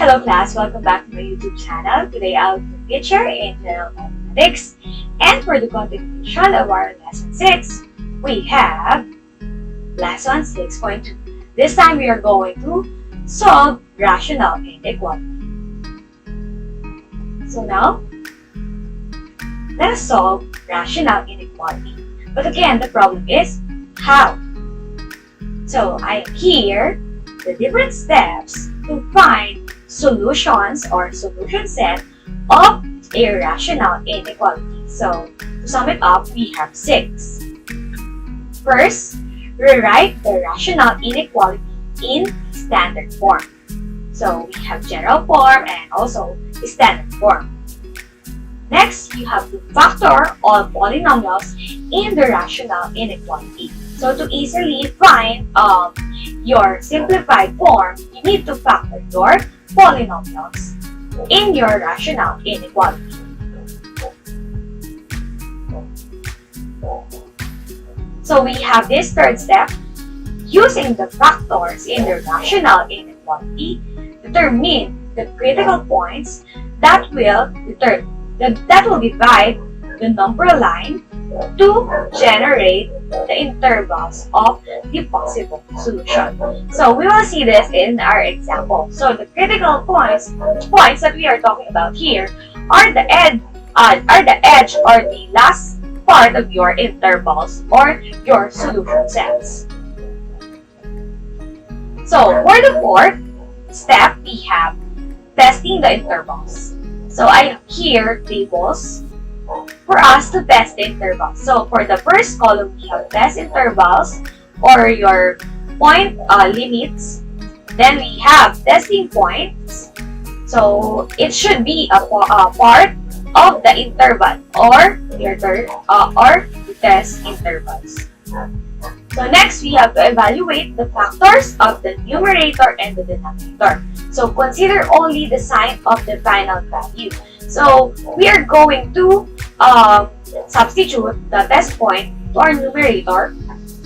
Hello class, welcome back to my YouTube channel. Today I'll be the teacher in General Mathematics. And for the continuation of our Lesson 6, we have Lesson 6.2. This time we are going to solve rational inequality. So now, let us solve rational inequality. But again, the problem is how? So I have here the different steps to find solutions or solution set of a rational inequality. So to sum it up, we have 6. First, rewrite the rational inequality in standard form. So we have general form and also standard form. Next, you have to factor all polynomials in the rational inequality. So to easily find your simplified form, you need to factor your polynomials in your rational inequality. So we have this third step. Using the factors in the rational inequality, determine the critical points that will divide the number line to generate the intervals of the possible solution. So we will see this in our example. So the critical points that we are talking about here are the edge or the last part of your intervals or your solution sets. So for the fourth step, we have testing the intervals. So I have here tables for us to test the intervals. So for the first column, we have test intervals or your point limits. Then we have testing points. So it should be a part of the interval or the test intervals. So next, we have to evaluate the factors of the numerator and the denominator. So consider only the sign of the final value. So we are going to substitute the test point to our numerator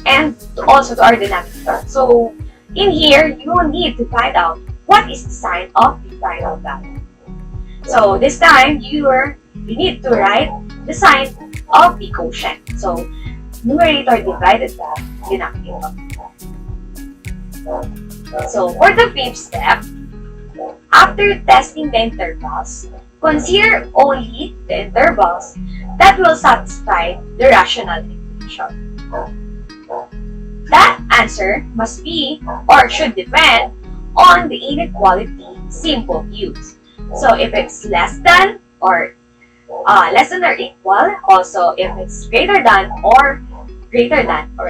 and also to our denominator. So in here, you will need to find out what is the sign of the final value. So this time, you need to write the sign of the quotient. So numerator divided by denominator. So for the fifth step, after testing the intervals, consider only the intervals that will satisfy the rational equation. That answer must be or should depend on the inequality symbol used. So if it's less than or equal, also if it's greater than or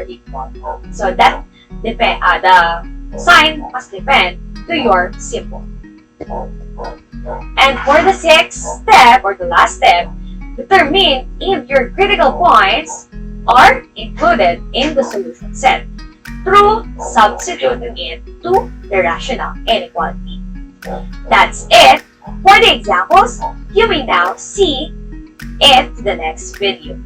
equal. So that the sign must depend to your symbol. And for the sixth step or the last step, determine if your critical points are included in the solution set through substituting it to the rational inequality. That's it for the examples. You may now see it in the next video.